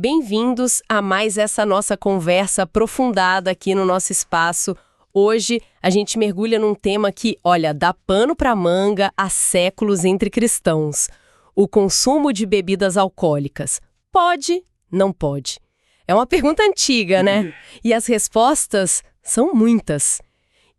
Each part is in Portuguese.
Bem-vindos a mais essa nossa conversa aprofundada aqui no nosso espaço. Hoje a gente mergulha num tema que, olha, dá pano pra manga há séculos entre cristãos. O consumo de bebidas alcoólicas. Pode? Não pode? É uma pergunta antiga, né? E as respostas são muitas.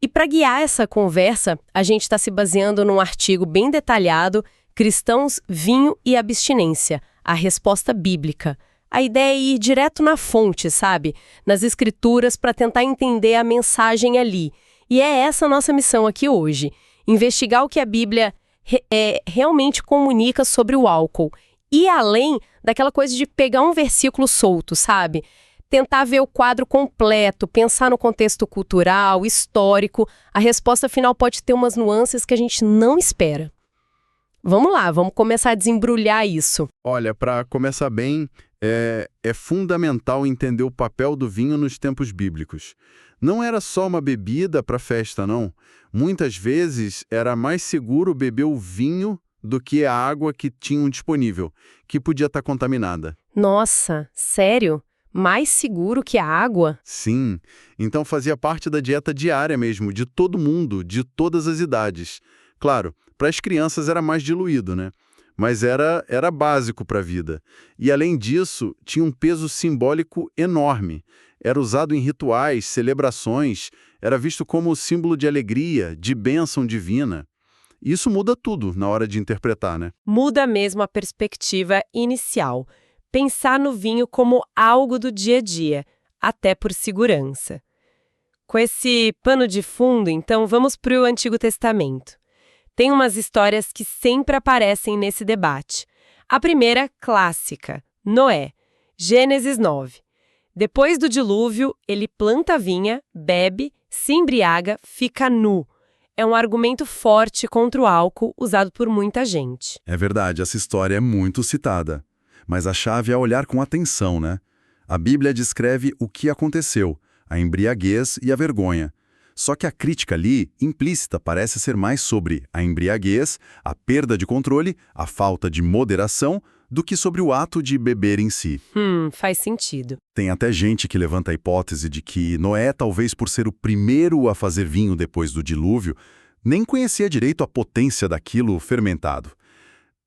E para guiar essa conversa, a gente está se baseando num artigo bem detalhado, Cristãos, Vinho e Abstinência, a resposta bíblica. A ideia é ir direto na fonte, sabe? Nas escrituras para tentar entender a mensagem ali. E é essa a nossa missão aqui hoje. Investigar o que a Bíblia realmente comunica sobre o álcool. E além daquela coisa de pegar um versículo solto, sabe? Tentar ver o quadro completo, pensar no contexto cultural, histórico. A resposta final pode ter umas nuances que a gente não espera. Vamos lá, vamos começar a desembrulhar isso. Olha, para começar bem, é fundamental entender o papel do vinho nos tempos bíblicos. Não era só uma bebida para festa, não. Muitas vezes era mais seguro beber o vinho do que a água que tinham disponível, que podia estar contaminada. Nossa, sério? Mais seguro que a água? Sim, então fazia parte da dieta diária mesmo, de todo mundo, de todas as idades. Claro, para as crianças era mais diluído, né? Mas era básico para a vida. E além disso, tinha um peso simbólico enorme. Era usado em rituais, celebrações, era visto como símbolo de alegria, de bênção divina. Isso muda tudo na hora de interpretar, né? Muda mesmo a perspectiva inicial. Pensar no vinho como algo do dia a dia, até por segurança. Com esse pano de fundo, então, vamos para o Antigo Testamento. Tem umas histórias que sempre aparecem nesse debate. A primeira, clássica, Noé, Gênesis 9. Depois do dilúvio, ele planta a vinha, bebe, se embriaga, fica nu. É um argumento forte contra o álcool usado por muita gente. É verdade, essa história é muito citada. Mas a chave é olhar com atenção, né? A Bíblia descreve o que aconteceu, a embriaguez e a vergonha. Só que a crítica ali, implícita, parece ser mais sobre a embriaguez, a perda de controle, a falta de moderação, do que sobre o ato de beber em si. Faz sentido. Tem até gente que levanta a hipótese de que Noé, talvez por ser o primeiro a fazer vinho depois do dilúvio, nem conhecia direito a potência daquilo fermentado.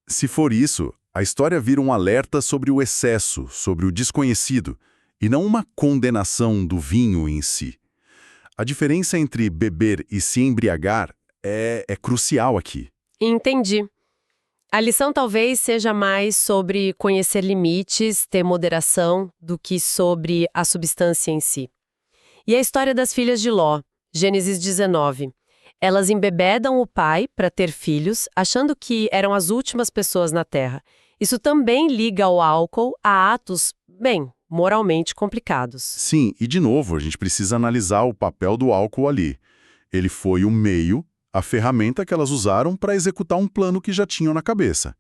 Se for isso, a história vira um alerta sobre o excesso, sobre o desconhecido, e não uma condenação do vinho em si. A diferença entre beber e se embriagar é crucial aqui. Entendi. A lição talvez seja mais sobre conhecer limites, ter moderação, do que sobre a substância em si. E a história das filhas de Ló, Gênesis 19. Elas embebedam o pai para ter filhos, achando que eram as últimas pessoas na Terra. Isso também liga o álcool a atos, moralmente complicados. Sim, e de novo, a gente precisa analisar o papel do álcool ali. Ele foi o meio, a ferramenta que elas usaram para executar um plano que já tinham na cabeça.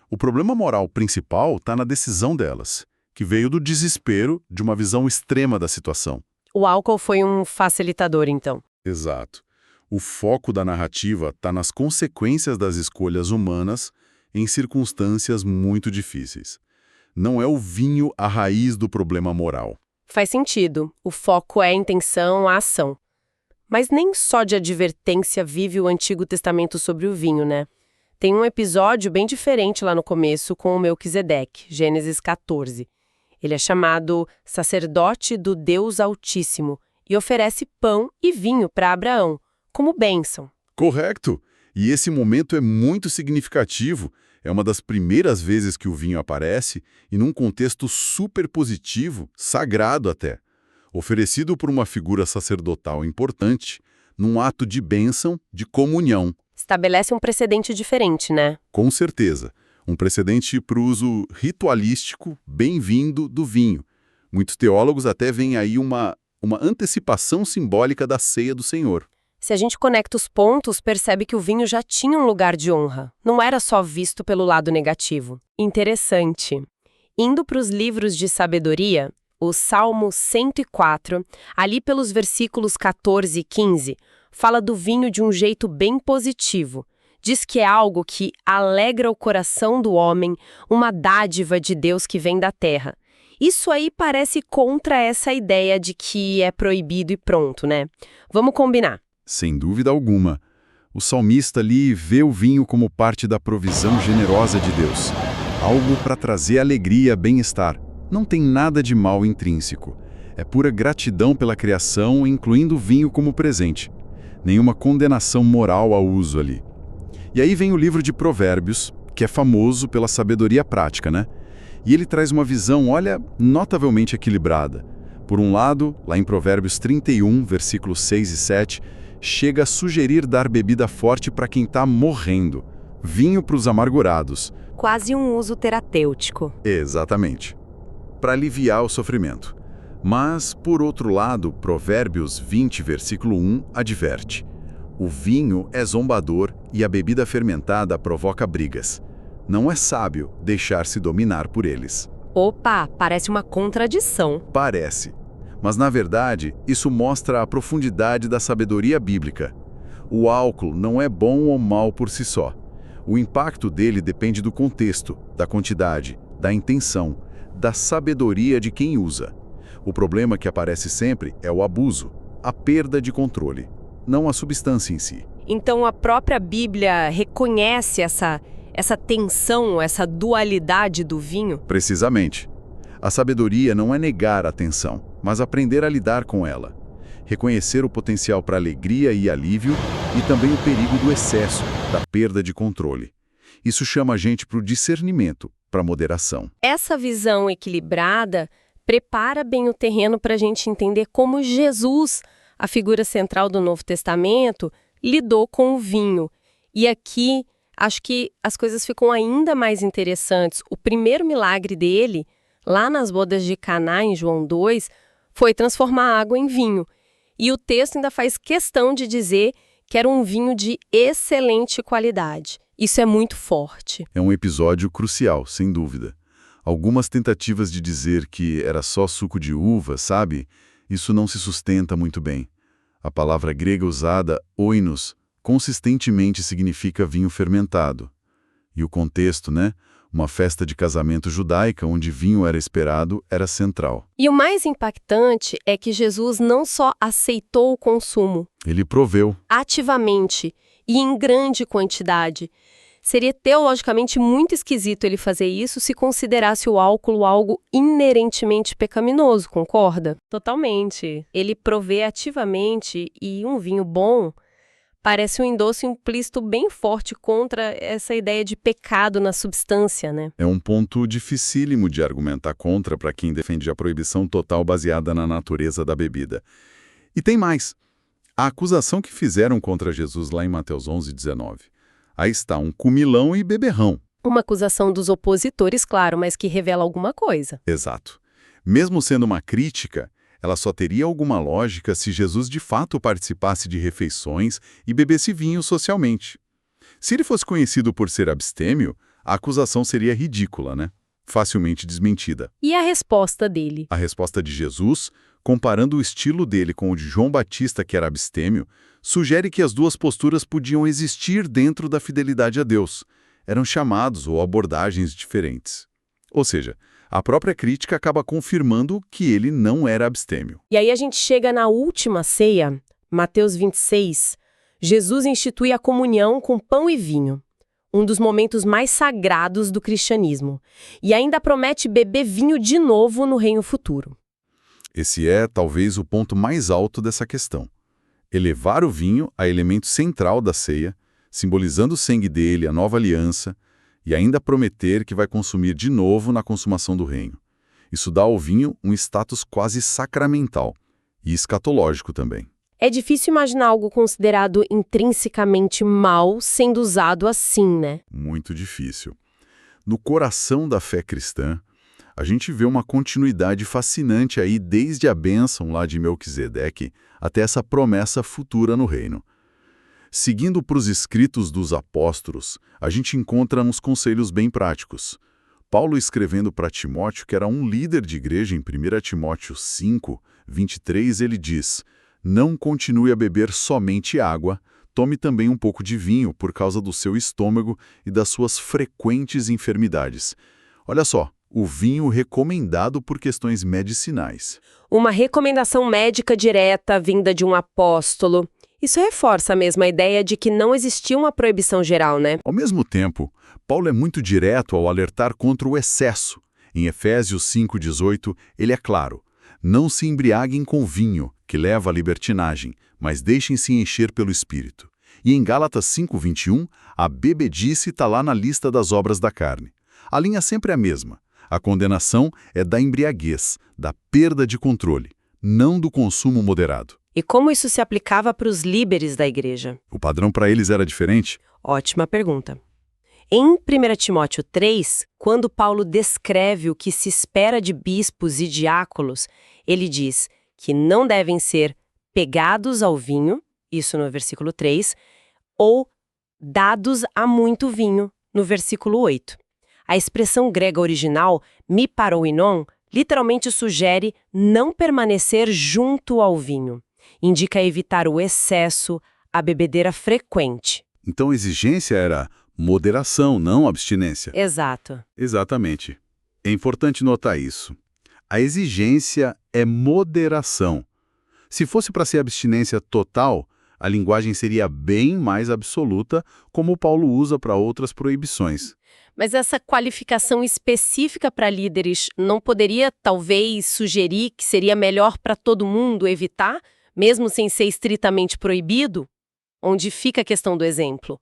O problema moral principal está na decisão delas, que veio do desespero de uma visão extrema da situação. O álcool foi um facilitador, então. Exato. O foco da narrativa está nas consequências das escolhas humanas em circunstâncias muito difíceis. Não é o vinho a raiz do problema moral. Faz sentido. O foco é a intenção, a ação. Mas nem só de advertência vive o Antigo Testamento sobre o vinho, né? Tem um episódio bem diferente lá no começo com o Melquisedeque, Gênesis 14. Ele é chamado sacerdote do Deus Altíssimo e oferece pão e vinho para Abraão, como bênção. Correto! E esse momento é muito significativo. É uma das primeiras vezes que o vinho aparece e num contexto super positivo, sagrado até. Oferecido por uma figura sacerdotal importante, num ato de bênção, de comunhão. Estabelece um precedente diferente, né? Com certeza. Um precedente para o uso ritualístico bem-vindo do vinho. Muitos teólogos até veem aí uma antecipação simbólica da ceia do Senhor. Se a gente conecta os pontos, percebe que o vinho já tinha um lugar de honra. Não era só visto pelo lado negativo. Interessante. Indo para os livros de sabedoria, o Salmo 104, ali pelos versículos 14 e 15, fala do vinho de um jeito bem positivo. Diz que é algo que alegra o coração do homem, uma dádiva de Deus que vem da terra. Isso aí parece contra essa ideia de que é proibido e pronto, né? Vamos combinar. Sem dúvida alguma. O salmista ali vê o vinho como parte da provisão generosa de Deus. Algo para trazer alegria, bem-estar. Não tem nada de mal intrínseco. É pura gratidão pela criação, incluindo o vinho como presente. Nenhuma condenação moral ao uso ali. E aí vem o livro de Provérbios, que é famoso pela sabedoria prática, né? E ele traz uma visão, olha, notavelmente equilibrada. Por um lado, lá em Provérbios 31, versículos 6 e 7, chega a sugerir dar bebida forte para quem está morrendo, vinho para os amargurados. Quase um uso terapêutico. Exatamente. Para aliviar o sofrimento. Mas, por outro lado, Provérbios 20, versículo 1, adverte: o vinho é zombador e a bebida fermentada provoca brigas. Não é sábio deixar-se dominar por eles. Opa, parece uma contradição. Parece. Mas, na verdade, isso mostra a profundidade da sabedoria bíblica. O álcool não é bom ou mal por si só. O impacto dele depende do contexto, da quantidade, da intenção, da sabedoria de quem usa. O problema que aparece sempre é o abuso, a perda de controle, não a substância em si. Então a própria Bíblia reconhece essa tensão, essa dualidade do vinho? Precisamente. A sabedoria não é negar a tensão, mas aprender a lidar com ela. Reconhecer o potencial para alegria e alívio e também o perigo do excesso, da perda de controle. Isso chama a gente para o discernimento, para a moderação. Essa visão equilibrada prepara bem o terreno para a gente entender como Jesus, a figura central do Novo Testamento, lidou com o vinho. E aqui, acho que as coisas ficam ainda mais interessantes. O primeiro milagre dele, lá nas bodas de Caná, em João 2, foi transformar água em vinho. E o texto ainda faz questão de dizer que era um vinho de excelente qualidade. Isso é muito forte. É um episódio crucial, sem dúvida. Algumas tentativas de dizer que era só suco de uva, sabe? Isso não se sustenta muito bem. A palavra grega usada, oinos, consistentemente significa vinho fermentado. E o contexto, né? Uma festa de casamento judaica onde vinho era esperado, era central. E o mais impactante é que Jesus não só aceitou o consumo. Ele proveu. Ativamente e em grande quantidade. Seria teologicamente muito esquisito ele fazer isso se considerasse o álcool algo inerentemente pecaminoso, concorda? Totalmente. Ele provê ativamente e um vinho bom parece um endosso implícito bem forte contra essa ideia de pecado na substância, né? É um ponto dificílimo de argumentar contra para quem defende a proibição total baseada na natureza da bebida. E tem mais. A acusação que fizeram contra Jesus lá em Mateus 11:19. Aí está um comilão e beberrão. Uma acusação dos opositores, claro, mas que revela alguma coisa. Exato. Mesmo sendo uma crítica, ela só teria alguma lógica se Jesus de fato participasse de refeições e bebesse vinho socialmente. Se ele fosse conhecido por ser abstêmio, a acusação seria ridícula, né? Facilmente desmentida. E a resposta dele? A resposta de Jesus, comparando o estilo dele com o de João Batista, que era abstêmio, sugere que as duas posturas podiam existir dentro da fidelidade a Deus. Eram chamados ou abordagens diferentes. Ou seja, a própria crítica acaba confirmando que ele não era abstêmio. E aí a gente chega na última ceia, Mateus 26. Jesus institui a comunhão com pão e vinho, um dos momentos mais sagrados do cristianismo, e ainda promete beber vinho de novo no reino futuro. Esse é, talvez, o ponto mais alto dessa questão. Elevar o vinho a elemento central da ceia, simbolizando o sangue dele, a nova aliança, e ainda prometer que vai consumir de novo na consumação do reino. Isso dá ao vinho um status quase sacramental e escatológico também. É difícil imaginar algo considerado intrinsecamente mal sendo usado assim, né? Muito difícil. No coração da fé cristã, a gente vê uma continuidade fascinante aí desde a bênção lá de Melquisedeque até essa promessa futura no reino. Seguindo para os escritos dos apóstolos, a gente encontra uns conselhos bem práticos. Paulo escrevendo para Timóteo, que era um líder de igreja, em 1 Timóteo 5, 23, ele diz: não continue a beber somente água, tome também um pouco de vinho por causa do seu estômago e das suas frequentes enfermidades. Olha só, o vinho recomendado por questões medicinais. Uma recomendação médica direta vinda de um apóstolo. Isso reforça mesmo a ideia de que não existia uma proibição geral, né? Ao mesmo tempo, Paulo é muito direto ao alertar contra o excesso. Em Efésios 5,18, ele é claro: não se embriaguem com vinho, que leva à libertinagem, mas deixem-se encher pelo Espírito. E em Gálatas 5,21, a bebedice está lá na lista das obras da carne. A linha sempre é a mesma. A condenação é da embriaguez, da perda de controle, não do consumo moderado. E como isso se aplicava para os líderes da igreja? O padrão para eles era diferente? Ótima pergunta. Em 1 Timóteo 3, quando Paulo descreve o que se espera de bispos e diáconos, ele diz que não devem ser pegados ao vinho, isso no versículo 3, ou dados a muito vinho, no versículo 8. A expressão grega original, mi paroinon, literalmente sugere não permanecer junto ao vinho. Indica evitar o excesso, a bebedeira frequente. Então a exigência era moderação, não abstinência. Exato. Exatamente. É importante notar isso. A exigência é moderação. Se fosse para ser abstinência total, a linguagem seria bem mais absoluta, como Paulo usa para outras proibições. Mas essa qualificação específica para líderes não poderia, talvez, sugerir que seria melhor para todo mundo evitar, mesmo sem ser estritamente proibido? Onde fica a questão do exemplo?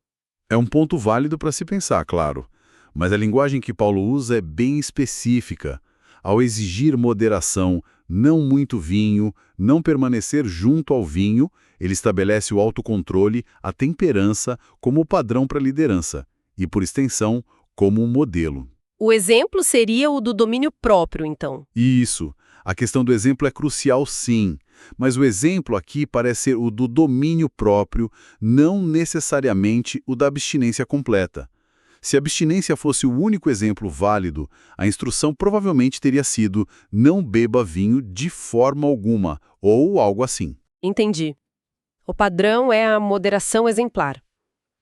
É um ponto válido para se pensar, claro. Mas a linguagem que Paulo usa é bem específica. Ao exigir moderação, não muito vinho, não permanecer junto ao vinho, ele estabelece o autocontrole, a temperança como padrão para a liderança e, por extensão, como um modelo. O exemplo seria o do domínio próprio, então. Isso. A questão do exemplo é crucial, sim. Mas o exemplo aqui parece ser o do domínio próprio, não necessariamente o da abstinência completa. Se a abstinência fosse o único exemplo válido, a instrução provavelmente teria sido não beba vinho de forma alguma, ou algo assim. Entendi. O padrão é a moderação exemplar.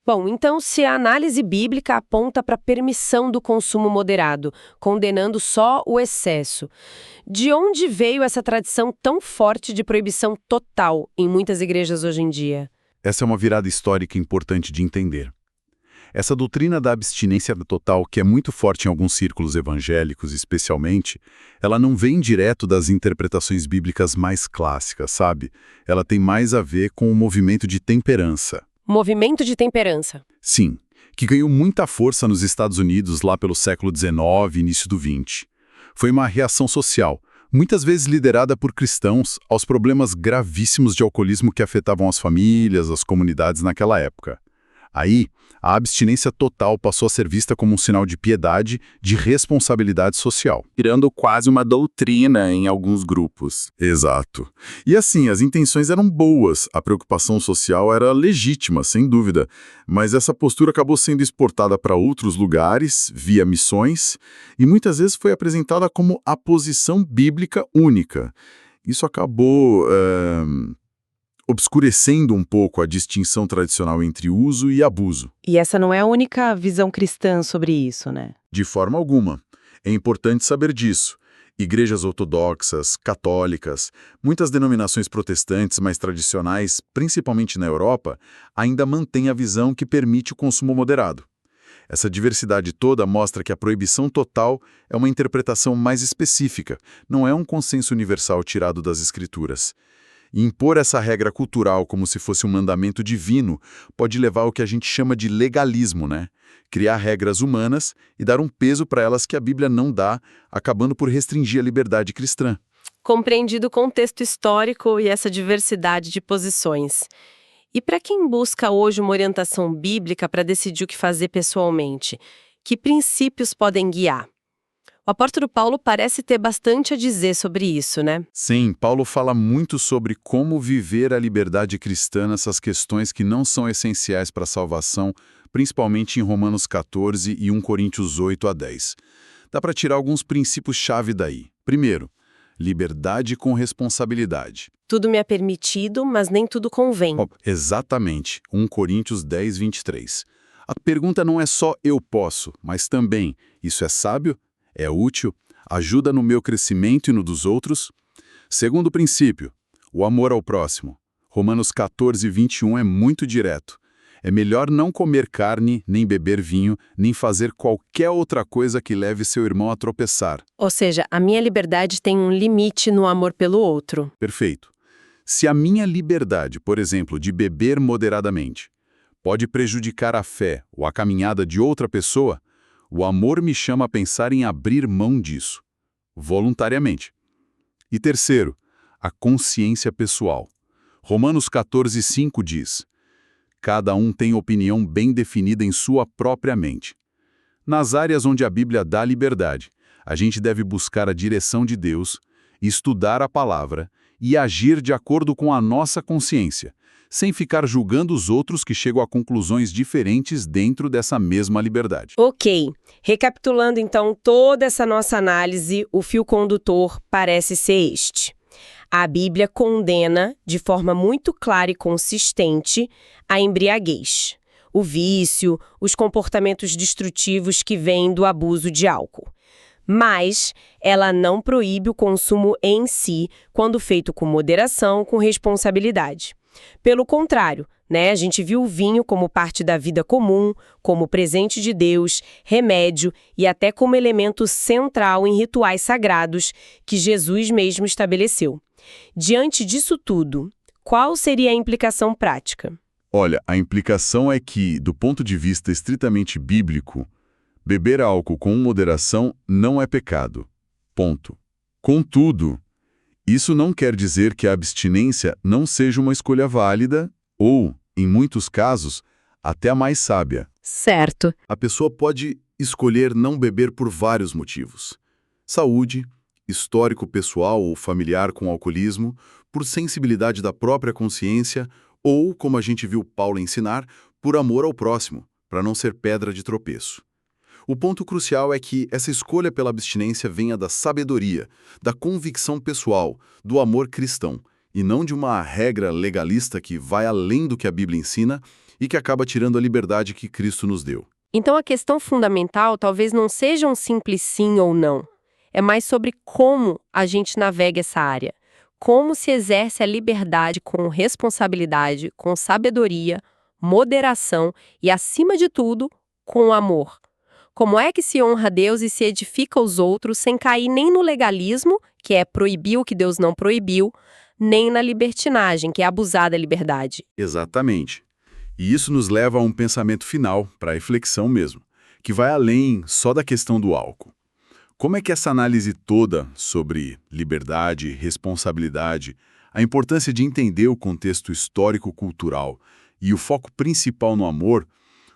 Bom, então se a análise bíblica aponta para a permissão do consumo moderado, condenando só o excesso, de onde veio essa tradição tão forte de proibição total em muitas igrejas hoje em dia? Essa é uma virada histórica importante de entender. Essa doutrina da abstinência total, que é muito forte em alguns círculos evangélicos especialmente, ela não vem direto das interpretações bíblicas mais clássicas, sabe? Ela tem mais a ver com o movimento de temperança. Movimento de temperança. Sim, que ganhou muita força nos Estados Unidos lá pelo século XIX e início do XX. Foi uma reação social, muitas vezes liderada por cristãos, aos problemas gravíssimos de alcoolismo que afetavam as famílias, as comunidades naquela época. Aí, a abstinência total passou a ser vista como um sinal de piedade, de responsabilidade social. Virando quase uma doutrina em alguns grupos. Exato. E assim, as intenções eram boas, a preocupação social era legítima, sem dúvida, mas essa postura acabou sendo exportada para outros lugares, via missões, e muitas vezes foi apresentada como a posição bíblica única. Isso acabou obscurecendo um pouco a distinção tradicional entre uso e abuso. E essa não é a única visão cristã sobre isso, né? De forma alguma. É importante saber disso. Igrejas ortodoxas, católicas, muitas denominações protestantes mais tradicionais, principalmente na Europa, ainda mantêm a visão que permite o consumo moderado. Essa diversidade toda mostra que a proibição total é uma interpretação mais específica, não é um consenso universal tirado das Escrituras. E impor essa regra cultural como se fosse um mandamento divino pode levar ao que a gente chama de legalismo, né? Criar regras humanas e dar um peso para elas que a Bíblia não dá, acabando por restringir a liberdade cristã. Compreendido o contexto histórico e essa diversidade de posições. E para quem busca hoje uma orientação bíblica para decidir o que fazer pessoalmente, que princípios podem guiar? O apóstolo Paulo parece ter bastante a dizer sobre isso, né? Sim, Paulo fala muito sobre como viver a liberdade cristã nessas questões que não são essenciais para a salvação, principalmente em Romanos 14 e 1 Coríntios 8 a 10. Dá para tirar alguns princípios-chave daí. Primeiro, liberdade com responsabilidade. Tudo me é permitido, mas nem tudo convém. Exatamente, 1 Coríntios 10, 23. A pergunta não é só eu posso, mas também, isso é sábio? É útil? Ajuda no meu crescimento e no dos outros? Segundo princípio, o amor ao próximo. Romanos 14, 21 é muito direto. É melhor não comer carne, nem beber vinho, nem fazer qualquer outra coisa que leve seu irmão a tropeçar. Ou seja, a minha liberdade tem um limite no amor pelo outro. Perfeito. Se a minha liberdade, por exemplo, de beber moderadamente, pode prejudicar a fé ou a caminhada de outra pessoa, o amor me chama a pensar em abrir mão disso, voluntariamente. E terceiro, a consciência pessoal. Romanos 14, 5 diz: cada um tem opinião bem definida em sua própria mente. Nas áreas onde a Bíblia dá liberdade, a gente deve buscar a direção de Deus, estudar a palavra e agir de acordo com a nossa consciência, sem ficar julgando os outros que chegam a conclusões diferentes dentro dessa mesma liberdade. Ok. Recapitulando então toda essa nossa análise, o fio condutor parece ser este. A Bíblia condena, de forma muito clara e consistente, a embriaguez, o vício, os comportamentos destrutivos que vêm do abuso de álcool. Mas ela não proíbe o consumo em si, quando feito com moderação, com responsabilidade. Pelo contrário, a gente viu o vinho como parte da vida comum, como presente de Deus, remédio e até como elemento central em rituais sagrados que Jesus mesmo estabeleceu. Diante disso tudo, qual seria a implicação prática? Olha, a implicação é que, do ponto de vista estritamente bíblico, beber álcool com moderação não é pecado. Ponto. Contudo, isso não quer dizer que a abstinência não seja uma escolha válida ou, em muitos casos, até a mais sábia. Certo. A pessoa pode escolher não beber por vários motivos: saúde, histórico pessoal ou familiar com alcoolismo, por sensibilidade da própria consciência ou, como a gente viu Paulo ensinar, por amor ao próximo, para não ser pedra de tropeço. O ponto crucial é que essa escolha pela abstinência venha da sabedoria, da convicção pessoal, do amor cristão, e não de uma regra legalista que vai além do que a Bíblia ensina e que acaba tirando a liberdade que Cristo nos deu. Então a questão fundamental talvez não seja um simples sim ou não. É mais sobre como a gente navega essa área. Como se exerce a liberdade com responsabilidade, com sabedoria, moderação e, acima de tudo, com amor. Como é que se honra a Deus e se edifica os outros sem cair nem no legalismo, que é proibir o que Deus não proibiu, nem na libertinagem, que é abusar da liberdade. Exatamente. E isso nos leva a um pensamento final, para a reflexão mesmo, que vai além só da questão do álcool. Como é que essa análise toda sobre liberdade, responsabilidade, a importância de entender o contexto histórico-cultural e o foco principal no amor,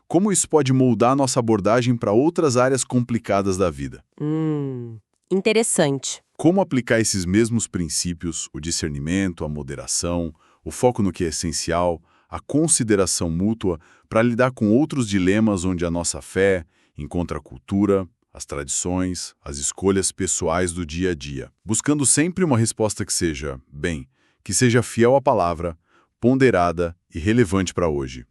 como isso pode moldar nossa abordagem para outras áreas complicadas da vida? Interessante. Como aplicar esses mesmos princípios, o discernimento, a moderação, o foco no que é essencial, a consideração mútua, para lidar com outros dilemas onde a nossa fé encontra a cultura, as tradições, as escolhas pessoais do dia a dia, buscando sempre uma resposta que seja, que seja fiel à palavra, ponderada e relevante para hoje.